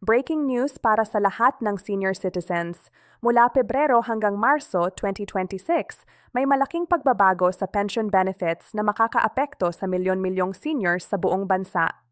Breaking news para sa lahat ng senior citizens. Mula Pebrero hanggang Marso 2026, may malaking pagbabago sa pension benefits na makakaapekto sa milyon-milyong seniors sa buong bansa.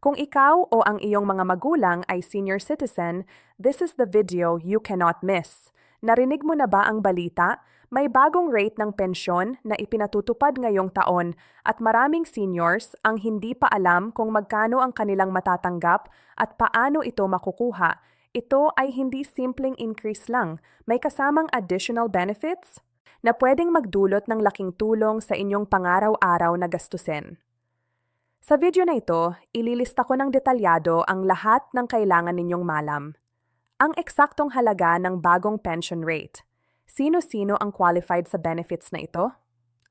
Kung ikaw o ang iyong mga magulang ay senior citizen, this is the video you cannot miss. Narinig mo na ba ang balita? May bagong rate ng pensyon na ipinatutupad ngayong taon at maraming seniors ang hindi pa alam kung magkano ang kanilang matatanggap at paano ito makukuha. Ito ay hindi simpleng increase lang, may kasamang additional benefits na pwedeng magdulot ng laking tulong sa inyong pangaraw-araw na gastusin. Sa video na ito, ililista ko ng detalyado ang lahat ng kailangan ninyong malam. Ang eksaktong halaga ng bagong pension rate. Sino-sino ang qualified sa benefits na ito?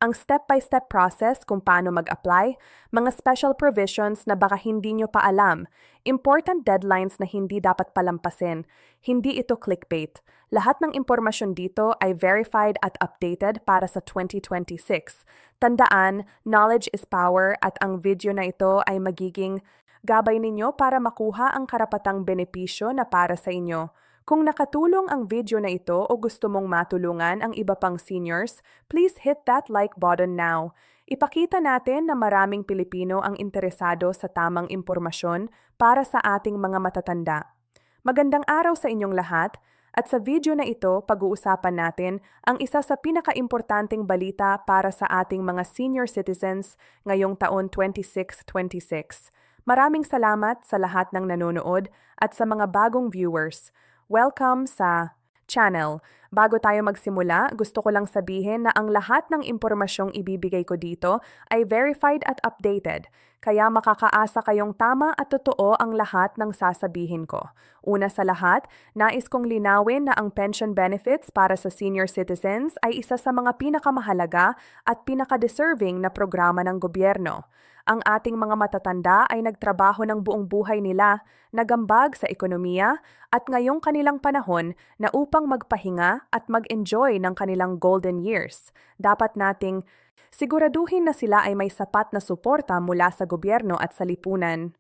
Ang step-by-step process kung paano mag-apply, mga special provisions na baka hindi nyo pa alam, important deadlines na hindi dapat palampasin, hindi ito clickbait. Lahat ng impormasyon dito ay verified at updated para sa 2026. Tandaan, knowledge is power at ang video na ito ay magiging gabay ninyo para makuha ang karapatang benepisyo na para sa inyo. Kung nakatulong ang video na ito o gusto mong matulungan ang iba pang seniors, please hit that like button now. Ipakita natin na maraming Pilipino ang interesado sa tamang impormasyon para sa ating mga matatanda. Magandang araw sa inyong lahat, at sa video na ito pag-uusapan natin ang isa sa pinakaimportanteng balita para sa ating mga senior citizens ngayong taon 2626. Maraming salamat sa lahat ng nanonood at sa mga bagong viewers. Welcome sa channel. Bago tayo magsimula, gusto ko lang sabihin na ang lahat ng impormasyong ibibigay ko dito ay verified at updated, kaya makakaasa kayong tama at totoo ang lahat ng sasabihin ko. Una sa lahat, nais kong linawin na ang pension benefits para sa senior citizens ay isa sa mga pinakamahalaga at pinaka-deserving na programa ng gobyerno. Ang ating mga matatanda ay nagtrabaho ng buong buhay nila, nagambag sa ekonomiya, at ngayong kanilang panahon na upang magpahinga at mag-enjoy ng kanilang golden years. Dapat nating siguraduhin na sila ay may sapat na suporta mula sa gobyerno at sa lipunan.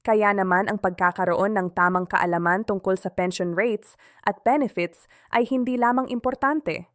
Kaya naman ang pagkakaroon ng tamang kaalaman tungkol sa pension rates at benefits ay hindi lamang importante.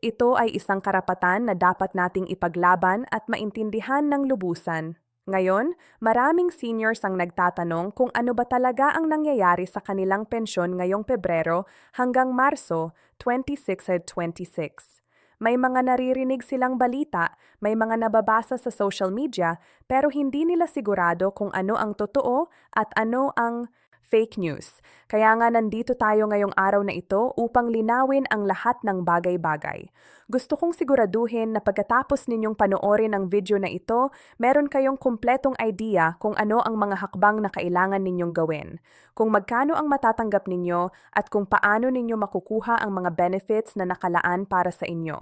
Ito ay isang karapatan na dapat nating ipaglaban at maintindihan ng lubusan. Ngayon, maraming seniors ang nagtatanong kung ano ba talaga ang nangyayari sa kanilang pensyon ngayong Pebrero hanggang Marso 26 26. May mga naririnig silang balita, may mga nababasa sa social media, pero hindi nila sigurado kung ano ang totoo at ano ang fake news. Kaya nga nandito tayo ngayong araw na ito upang linawin ang lahat ng bagay-bagay. Gusto kong siguraduhin na pagkatapos ninyong panoorin ang video na ito, meron kayong kumpletong idea kung ano ang mga hakbang na kailangan ninyong gawin, kung magkano ang matatanggap ninyo at kung paano ninyo makukuha ang mga benefits na nakalaan para sa inyo.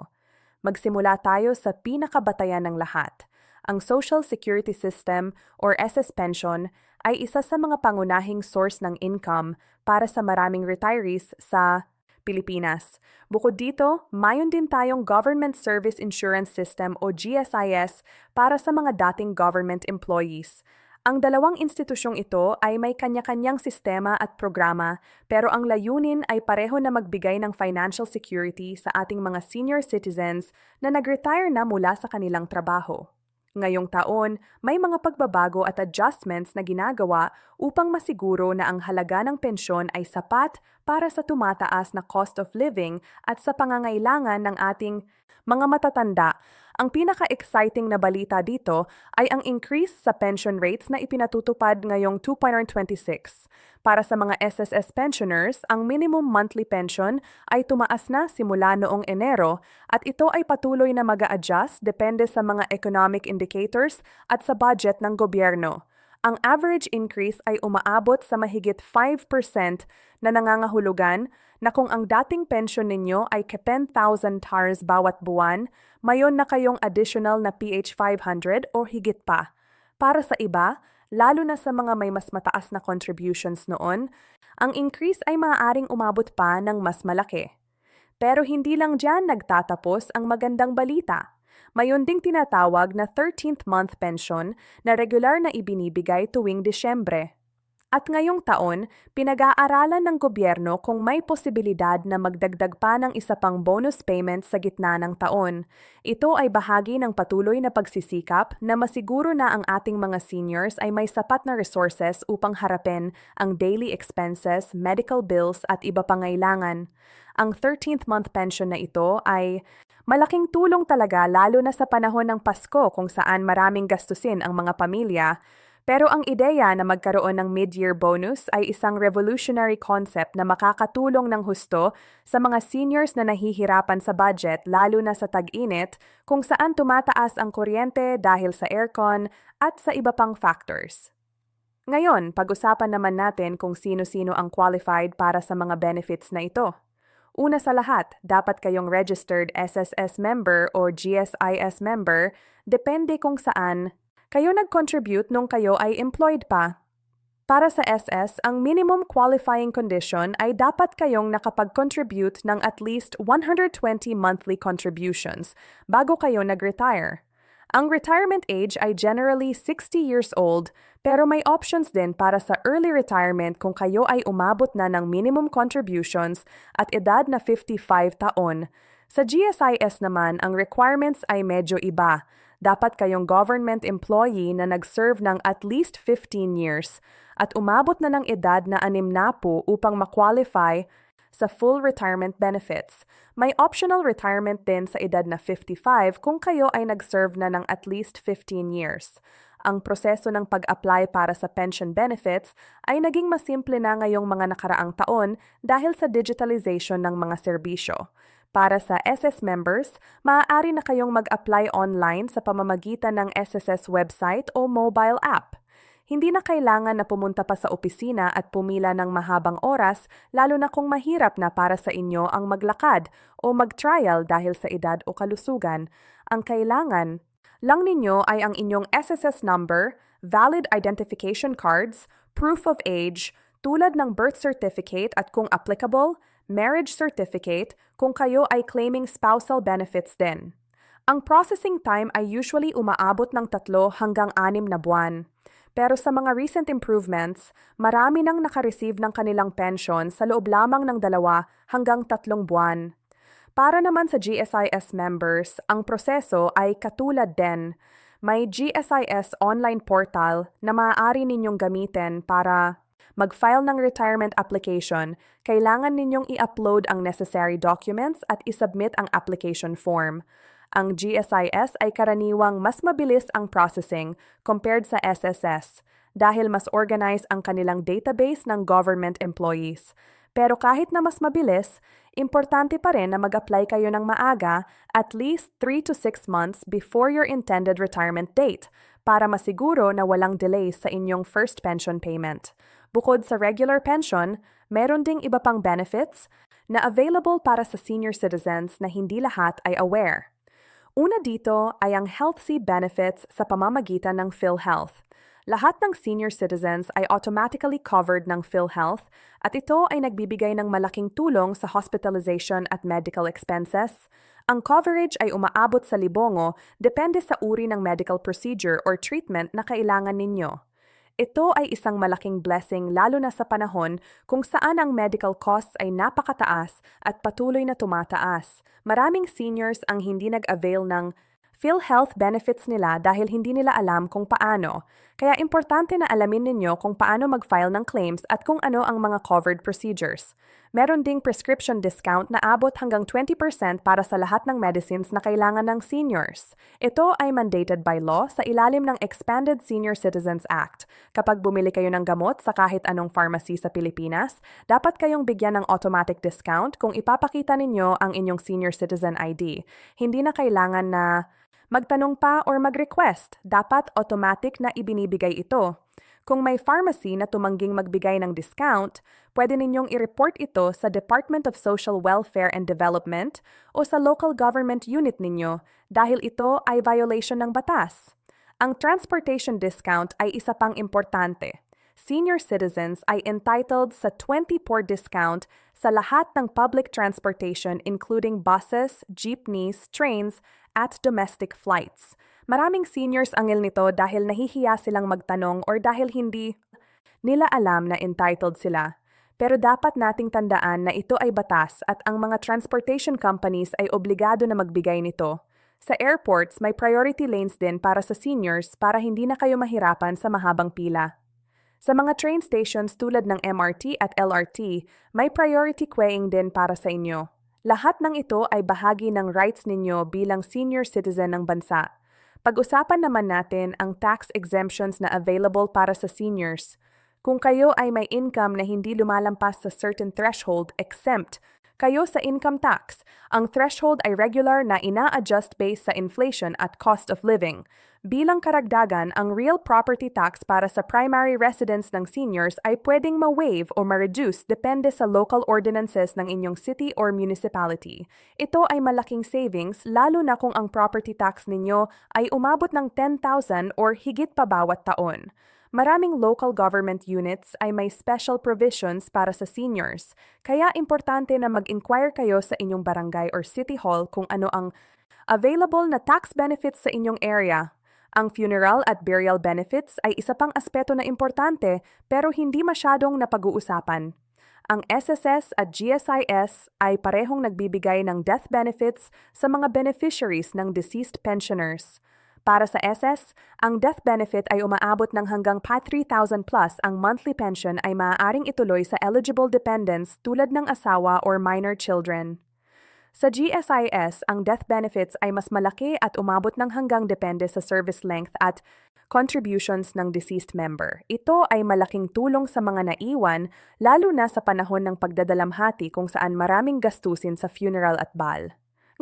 Magsimula tayo sa pinakabatayan ng lahat. Ang Social Security System or SS Pension ay isa sa mga pangunahing source ng income para sa maraming retirees sa Pilipinas. Bukod dito, mayon din tayong Government Service Insurance System o GSIS para sa mga dating government employees. Ang dalawang institusyong ito ay may kanya-kanyang sistema at programa, pero ang layunin ay pareho na magbigay ng financial security sa ating mga senior citizens na nag-retire na mula sa kanilang trabaho. Ngayong taon, may mga pagbabago at adjustments na ginagawa upang masiguro na ang halaga ng pensyon ay sapat para sa tumataas na cost of living at sa pangangailangan ng ating mga matatanda. Ang pinaka-exciting na balita dito ay ang increase sa pension rates na ipinatutupad ngayong 2026. Para sa mga SSS pensioners, ang minimum monthly pension ay tumaas na simula noong Enero at ito ay patuloy na mag-a-adjust depende sa mga economic indicators at sa budget ng gobyerno. Ang average increase ay umaabot sa mahigit 5% na nangangahulugan na kung ang dating pension ninyo ay 10,000 TARS bawat buwan, mayon na kayong additional na PH 500 o higit pa. Para sa iba, lalo na sa mga may mas mataas na contributions noon, ang increase ay maaaring umabot pa ng mas malaki. Pero hindi lang dyan nagtatapos ang magandang balita. Mayon ding tinatawag na 13th month pension na regular na ibinibigay tuwing Disyembre. At ngayong taon, pinag-aaralan ng gobyerno kung may posibilidad na magdagdag pa ng isa pang bonus payment sa gitna ng taon. Ito ay bahagi ng patuloy na pagsisikap na masiguro na ang ating mga seniors ay may sapat na resources upang harapin ang daily expenses, medical bills at iba pang ngailangan. Ang 13th month pension na ito ay malaking tulong talaga lalo na sa panahon ng Pasko kung saan maraming gastusin ang mga pamilya. Pero ang ideya na magkaroon ng mid-year bonus ay isang revolutionary concept na makakatulong ng husto sa mga seniors na nahihirapan sa budget lalo na sa tag-init kung saan tumataas ang kuryente dahil sa aircon at sa iba pang factors. Ngayon, pag-usapan naman natin kung sino-sino ang qualified para sa mga benefits na ito. Una sa lahat, dapat kayong registered SSS member o GSIS member, depende kung saan kayo nag-contribute nung kayo ay employed pa. Para sa SS, ang minimum qualifying condition ay dapat kayong nakapag-contribute ng at least 120 monthly contributions bago kayo nag-retire. Ang retirement age ay generally 60 years old, pero may options din para sa early retirement kung kayo ay umabot na ng minimum contributions at edad na 55 taon. Sa GSIS naman, ang requirements ay medyo iba. Dapat kayong government employee na nag-serve ng at least 15 years at umabot na ng edad na 60 upang ma-qualify sa full retirement benefits. May optional retirement din sa edad na 55 kung kayo ay nag-serve na ng at least 15 years. Ang proseso ng pag-apply para sa pension benefits ay naging masimple na ngayong mga nakaraang taon dahil sa digitalization ng mga serbisyo. Para sa SS members, maaari na kayong mag-apply online sa pamamagitan ng SSS website o mobile app. Hindi na kailangan na pumunta pa sa opisina at pumila ng mahabang oras, lalo na kung mahirap na para sa inyo ang maglakad o mag-trial dahil sa edad o kalusugan. Ang kailangan lang ninyo ay ang inyong SSS number, valid identification cards, proof of age, tulad ng birth certificate at kung applicable, marriage certificate kung kayo ay claiming spousal benefits din. Ang processing time ay usually umaabot ng 3 hanggang 6 na buwan. Pero sa mga recent improvements, marami nang nakareceive ng kanilang pension sa loob lamang ng 2 hanggang 3 buwan. Para naman sa GSIS members, ang proseso ay katulad din. May GSIS online portal na maaari ninyong gamitin para mag-file ng retirement application, kailangan ninyong i-upload ang necessary documents at isubmit ang application form. Ang GSIS ay karaniwang mas mabilis ang processing compared sa SSS dahil mas organized ang kanilang database ng government employees. Pero kahit na mas mabilis, importante pa rin na mag-apply kayo ng maaga at least 3 to 6 months before your intended retirement date para masiguro na walang delays sa inyong first pension payment. Bukod sa regular pension, meron ding iba pang benefits na available para sa senior citizens na hindi lahat ay aware. Una dito ay ang HealthSea benefits sa pamamagitan ng PhilHealth. Lahat ng senior citizens ay automatically covered ng PhilHealth at ito ay nagbibigay ng malaking tulong sa hospitalization at medical expenses. Ang coverage ay umaabot sa libongo depende sa uri ng medical procedure or treatment na kailangan ninyo. Ito ay isang malaking blessing lalo na sa panahon kung saan ang medical costs ay napakataas at patuloy na tumataas. Maraming seniors ang hindi nag-avail ng PhilHealth benefits nila dahil hindi nila alam kung paano. Kaya importante na alamin ninyo kung paano mag-file ng claims at kung ano ang mga covered procedures. Meron ding prescription discount na abot hanggang 20% para sa lahat ng medicines na kailangan ng seniors. Ito ay mandated by law sa ilalim ng Expanded Senior Citizens Act. Kapag bumili kayo ng gamot sa kahit anong pharmacy sa Pilipinas, dapat kayong bigyan ng automatic discount kung ipapakita ninyo ang inyong senior citizen ID. Hindi na kailangan na magtanong pa or mag-request, dapat automatic na ibinibigay ito. Kung may pharmacy na tumangging magbigay ng discount, pwede ninyong i-report ito sa Department of Social Welfare and Development o sa local government unit ninyo dahil ito ay violation ng batas. Ang transportation discount ay isa pang importante. Senior citizens ay entitled sa 24 discount sa lahat ng public transportation including buses, jeepneys, trains, at domestic flights. Maraming seniors ang nito dahil nahihiya silang magtanong or dahil hindi Nila alam na entitled sila. Pero dapat nating tandaan na ito ay batas at ang mga transportation companies ay obligado na magbigay nito. Sa airports, may priority lanes din para sa seniors para hindi na kayo mahirapan sa mahabang pila. Sa mga train stations tulad ng MRT at LRT, may priority queuing din para sa inyo. Lahat ng ito ay bahagi ng rights ninyo bilang senior citizen ng bansa. Pag-usapan naman natin ang tax exemptions na available para sa seniors. Kung kayo ay may income na hindi lumalampas sa certain threshold, exempt kayo sa income tax. Ang threshold ay regular na ina-adjust based sa inflation at cost of living. Bilang karagdagan, ang real property tax para sa primary residence ng seniors ay pwedeng ma-waive o ma-reduce depende sa local ordinances ng inyong city or municipality. Ito ay malaking savings lalo na kung ang property tax ninyo ay umabot ng 10,000 or higit pa bawat taon. Maraming local government units ay may special provisions para sa seniors, kaya importante na mag-inquire kayo sa inyong barangay or city hall kung ano ang available na tax benefits sa inyong area. Ang funeral at burial benefits ay isa pang aspeto na importante pero hindi masyadong napag-uusapan. Ang SSS at GSIS ay parehong nagbibigay ng death benefits sa mga beneficiaries ng deceased pensioners. Para sa SS, ang death benefit ay umaabot ng hanggang pa 3,000 plus. Ang monthly pension ay maaaring ituloy sa eligible dependents tulad ng asawa or minor children. Sa GSIS, ang death benefits ay mas malaki at umabot ng hanggang depende sa service length at contributions ng deceased member. Ito ay malaking tulong sa mga naiwan, lalo na sa panahon ng pagdadalamhati kung saan maraming gastusin sa funeral at bal.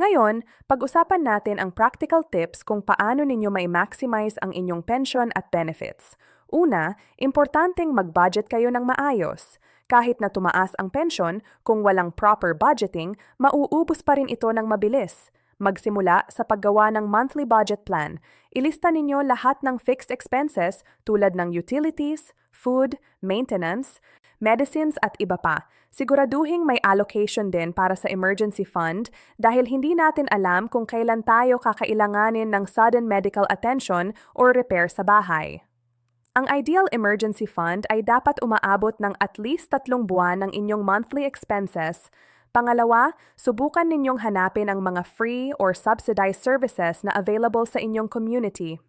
Ngayon, pag-usapan natin ang practical tips kung paano ninyo mai-maximize ang inyong pension at benefits. Una, importanteng mag-budget kayo ng maayos. Kahit na tumaas ang pension, kung walang proper budgeting, mauubos pa rin ito ng mabilis. Magsimula sa paggawa ng monthly budget plan. Ilista ninyo lahat ng fixed expenses tulad ng utilities, food, maintenance, medicines at iba pa. Siguraduhin may allocation din para sa emergency fund dahil hindi natin alam kung kailan tayo kakailanganin ng sudden medical attention or repair sa bahay. Ang ideal emergency fund ay dapat umaabot ng at least 3 buwan ng inyong monthly expenses. Pangalawa, subukan ninyong hanapin ang mga free or subsidized services na available sa inyong community.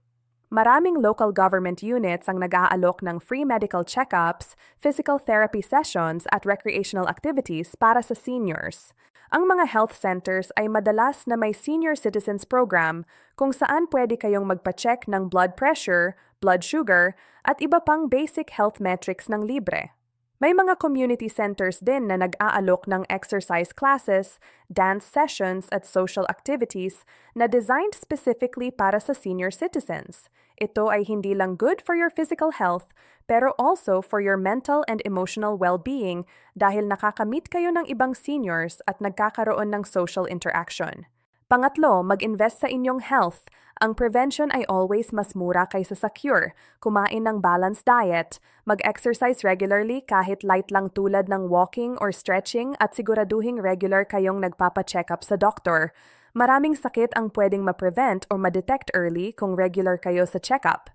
Maraming local government units ang nag-aalok ng free medical checkups, physical therapy sessions at recreational activities para sa seniors. Ang mga health centers ay madalas na may senior citizens program kung saan pwede kayong magpa-check ng blood pressure, blood sugar, at iba pang basic health metrics ng libre. May mga community centers din na nag-aalok ng exercise classes, dance sessions at social activities na designed specifically para sa senior citizens. Ito ay hindi lang good for your physical health, pero also for your mental and emotional well-being dahil nakakamit kayo ng ibang seniors at nagkakaroon ng social interaction. Pangatlo, mag-invest sa inyong health. Ang prevention ay always mas mura kaysa sa cure. Kumain ng balanced diet, mag-exercise regularly kahit light lang tulad ng walking or stretching at siguraduhing regular kayong nagpapa-check up sa doktor. Maraming sakit ang pwedeng ma-prevent o ma-detect early kung regular kayo sa check-up.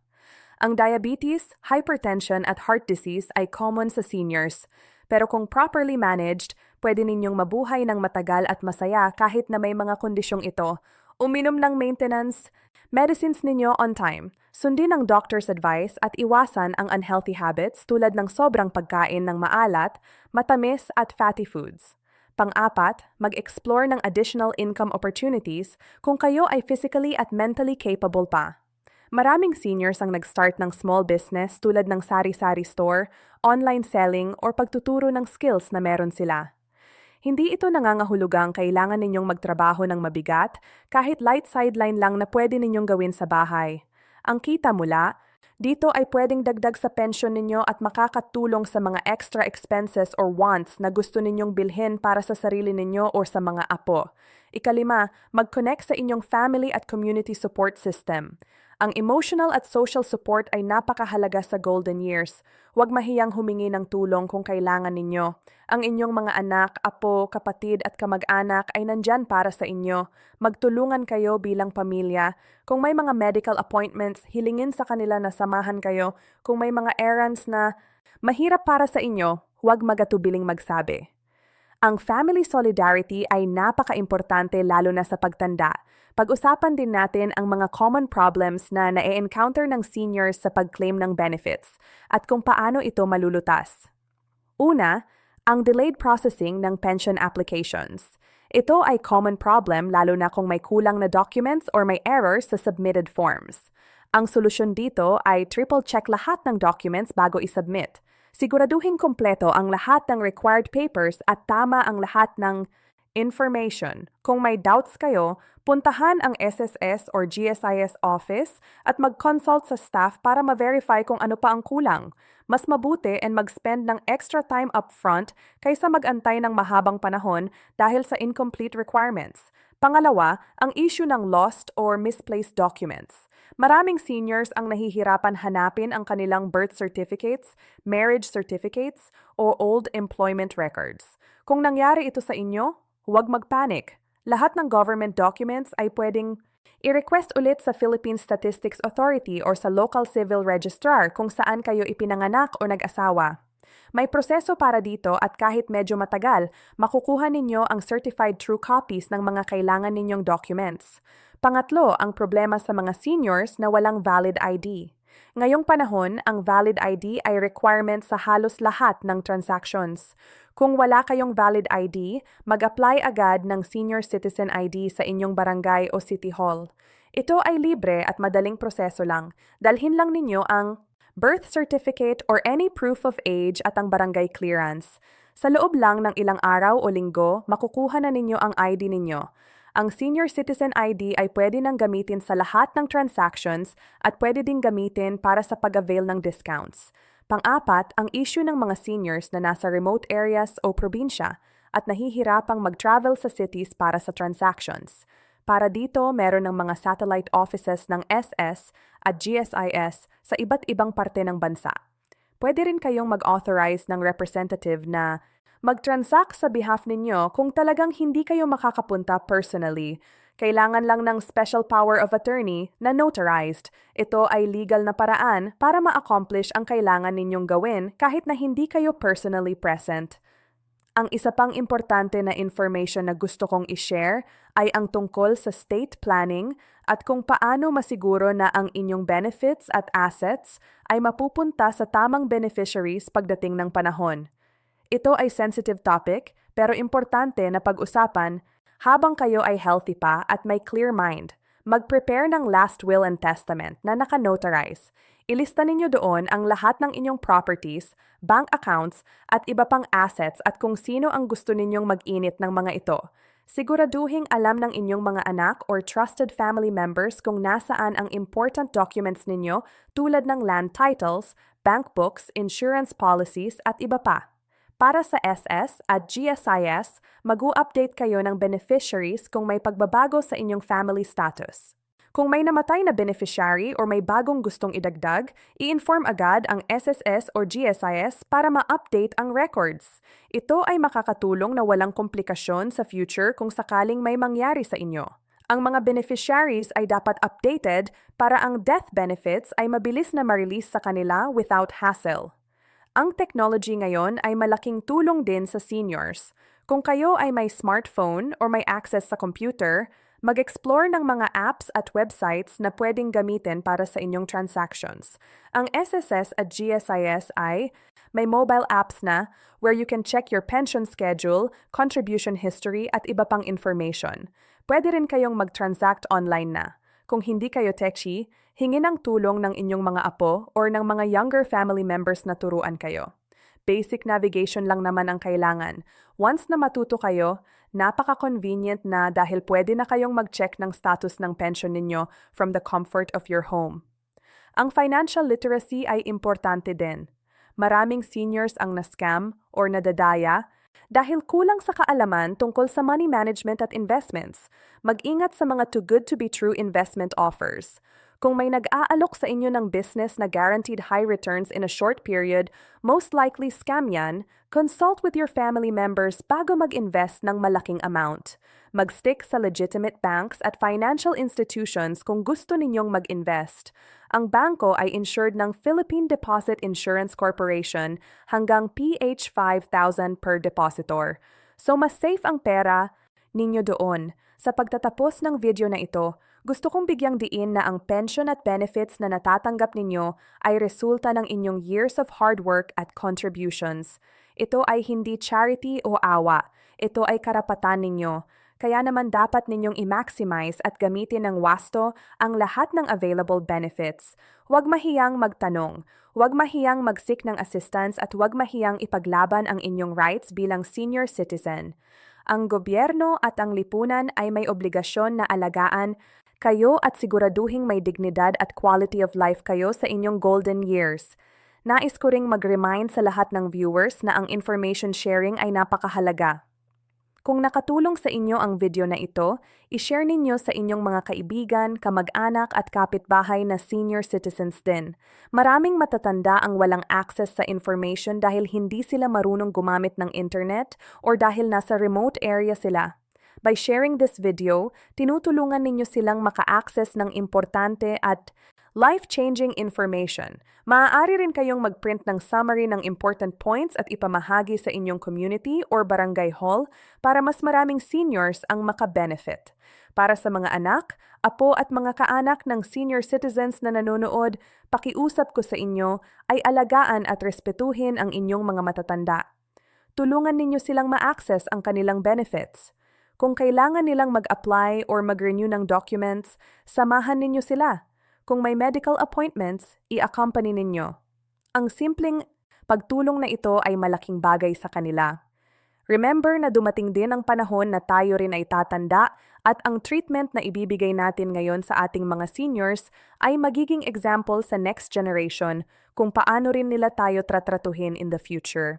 Ang diabetes, hypertension at heart disease ay common sa seniors. Pero kung properly managed, pwede ninyong mabuhay ng matagal at masaya kahit na may mga kondisyong ito. Uminom ng maintenance, medicines ninyo on time. Sundin ang doctor's advice at iwasan ang unhealthy habits tulad ng sobrang pagkain ng maalat, matamis at fatty foods. Pang-apat, mag-explore ng additional income opportunities kung kayo ay physically at mentally capable pa. Maraming seniors ang nag-start ng small business tulad ng sari-sari store, online selling, or pagtuturo ng skills na meron sila. Hindi ito nangangahulugang kailangan ninyong magtrabaho ng mabigat, kahit light sideline lang na pwede ninyong gawin sa bahay. Ang kita mula, dito ay pwedeng dagdag sa pension ninyo at makakatulong sa mga extra expenses or wants na gusto ninyong bilhin para sa sarili ninyo o sa mga apo. Ikalima, mag-connect sa inyong family at community support system. Ang emotional at social support ay napakahalaga sa golden years. Huwag mahiyang humingi ng tulong kung kailangan ninyo. Ang inyong mga anak, apo, kapatid at kamag-anak ay nandyan para sa inyo. Magtulungan kayo bilang pamilya. Kung may mga medical appointments, hilingin sa kanila na samahan kayo. Kung may mga errands na Mahirap para sa inyo, huwag magatubiling magsabi. Ang family solidarity ay napaka-importante lalo na sa pagtanda. Pag-usapan din natin ang mga common problems na na-encounter ng seniors sa pag-claim ng benefits at kung paano ito malulutas. Una, ang delayed processing ng pension applications. Ito ay common problem lalo na kung may kulang na documents or may errors sa submitted forms. Ang solusyon dito ay triple check lahat ng documents bago isubmit. Siguraduhin kompleto ang lahat ng required papers at tama ang lahat ng information. Kung may doubts kayo, puntahan ang SSS or GSIS office at mag-consult sa staff para ma-verify kung ano pa ang kulang. Mas mabuti and mag-spend ng extra time upfront kaysa mag-antay ng mahabang panahon dahil sa incomplete requirements. Pangalawa, ang issue ng lost or misplaced documents. Maraming seniors ang nahihirapan hanapin ang kanilang birth certificates, marriage certificates, o old employment records. Kung nangyari ito sa inyo, huwag magpanik. Lahat ng government documents ay pwedeng i-request ulit sa Philippine Statistics Authority or sa local civil registrar kung saan kayo ipinanganak o nag-asawa. May proseso para dito at kahit medyo matagal, makukuha ninyo ang certified true copies ng mga kailangan ninyong documents. Pangatlo, ang problema sa mga seniors na walang valid ID. Ngayong panahon, ang valid ID ay requirement sa halos lahat ng transactions. Kung wala kayong valid ID, mag-apply agad ng Senior Citizen ID sa inyong barangay o city hall. Ito ay libre at madaling proseso lang. Dalhin lang ninyo ang birth certificate or any proof of age at ang barangay clearance. Sa loob lang ng ilang araw o linggo, makukuha na ninyo ang ID ninyo. Ang Senior Citizen ID ay pwede nang gamitin sa lahat ng transactions at pwede ding gamitin para sa pag-avail ng discounts. Pang-apat, ang issue ng mga seniors na nasa remote areas o probinsya at nahihirapang mag-travel sa cities para sa transactions. Para dito, meron ng mga satellite offices ng SS at GSIS sa iba't ibang parte ng bansa. Pwede rin kayong mag-authorize ng representative na mag-transact sa behalf ninyo kung talagang hindi kayo makakapunta personally. Kailangan lang ng special power of attorney na notarized. Ito ay legal na paraan para ma-accomplish ang kailangan ninyong gawin kahit na hindi kayo personally present. Ang isa pang importante na information na gusto kong i-share ay ang tungkol sa state planning at kung paano masiguro na ang inyong benefits at assets ay mapupunta sa tamang beneficiaries pagdating ng panahon. Ito ay sensitive topic pero importante na pag-usapan habang kayo ay healthy pa at may clear mind. Mag-prepare ng last will and testament na naka-notarize. Ilista ninyo doon ang lahat ng inyong properties, bank accounts at iba pang assets at kung sino ang gusto ninyong mag-init ng mga ito. Siguraduhing alam ng inyong mga anak or trusted family members kung nasaan ang important documents ninyo tulad ng land titles, bank books, insurance policies at iba pa. Para sa SS at GSIS, mag-u-update kayo ng beneficiaries kung may pagbabago sa inyong family status. Kung may namatay na beneficiary or may bagong gustong idagdag, i-inform agad ang SSS or GSIS para ma-update ang records. Ito ay makakatulong na walang komplikasyon sa future kung sakaling may mangyari sa inyo. Ang mga beneficiaries ay dapat updated para ang death benefits ay mabilis na ma-release sa kanila without hassle. Ang technology ngayon ay malaking tulong din sa seniors. Kung kayo ay may smartphone or may access sa computer, mag-explore ng mga apps at websites na pwedeng gamitin para sa inyong transactions. Ang SSS at GSIS ay may mobile apps na where you can check your pension schedule, contribution history at iba pang information. Pwede rin kayong mag-transact online na. Kung hindi kayo techie, hingin ang tulong ng inyong mga apo or ng mga younger family members na turuan kayo. Basic navigation lang naman ang kailangan. Once na matuto kayo, napaka-convenient na dahil pwede na kayong mag-check ng status ng pension ninyo from the comfort of your home. Ang financial literacy ay importante din. Maraming seniors ang na-scam or nadadaya dahil kulang sa kaalaman tungkol sa money management at investments. Mag-ingat sa mga too good to be true investment offers. Kung may nag-aalok sa inyo ng business na guaranteed high returns in a short period, most likely scam yan. Consult with your family members bago mag-invest ng malaking amount. Mag-stick sa legitimate banks at financial institutions kung gusto ninyong mag-invest. Ang bangko ay insured ng Philippine Deposit Insurance Corporation hanggang PH 5,000 per depositor. So mas safe ang pera ninyo doon. Sa pagtatapos ng video na ito, gusto kong bigyang diin na ang pension at benefits na natatanggap ninyo ay resulta ng inyong years of hard work at contributions. Ito ay hindi charity o awa. Ito ay karapatan ninyo. Kaya naman dapat ninyong i-maximize at gamitin ng wasto ang lahat ng available benefits. Huwag mahiyang magtanong, huwag mahiyang mag-seek ng assistance at huwag mahiyang ipaglaban ang inyong rights bilang senior citizen. Ang gobyerno at ang lipunan ay may obligasyon na alagaan kayo at siguraduhing may dignidad at quality of life kayo sa inyong golden years. Nais ko ring mag-remind sa lahat ng viewers na ang information sharing ay napakahalaga. Kung nakatulong sa inyo ang video na ito, i-share ninyo sa inyong mga kaibigan, kamag-anak at kapitbahay na senior citizens din. Maraming matatanda ang walang access sa information dahil hindi sila marunong gumamit ng internet or dahil nasa remote area sila. By sharing this video, tinutulungan ninyo silang maka-access ng importante at life-changing information. Maaari rin kayong mag-print ng summary ng important points at ipamahagi sa inyong community or barangay hall para mas maraming seniors ang maka-benefit. Para sa mga anak, apo at mga kaanak ng senior citizens na nanonood, pakiusap ko sa inyo ay alagaan at respetuhin ang inyong mga matatanda. Tulungan ninyo silang ma-access ang kanilang benefits. Kung kailangan nilang mag-apply or mag-renew ng documents, samahan ninyo sila. Kung may medical appointments, i-accompany ninyo. Ang simpleng pagtulong na ito ay malaking bagay sa kanila. Remember na dumating din ang panahon na tayo rin ay tatanda at ang treatment na ibibigay natin ngayon sa ating mga seniors ay magiging example sa next generation kung paano rin nila tayo tratratuhin in the future.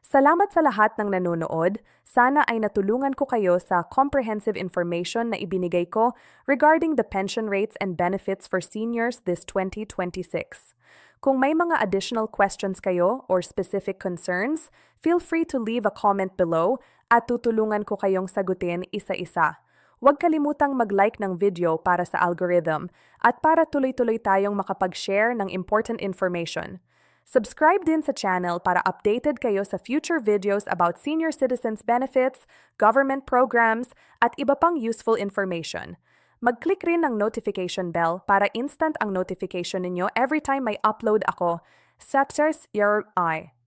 Salamat sa lahat ng nanonood. Sana ay natulungan ko kayo sa comprehensive information na ibinigay ko regarding the pension rates and benefits for seniors this 2026. Kung may mga additional questions kayo or specific concerns, feel free to leave a comment below at tutulungan ko kayong sagutin isa-isa. Huwag kalimutang mag-like ng video para sa algorithm at para tuloy-tuloy tayong makapag-share ng important information. Subscribe din sa channel para updated kayo sa future videos about senior citizens benefits, government programs, at iba pang useful information. Mag-click rin ng notification bell para instant ang notification ninyo every time may upload ako. Success your eye.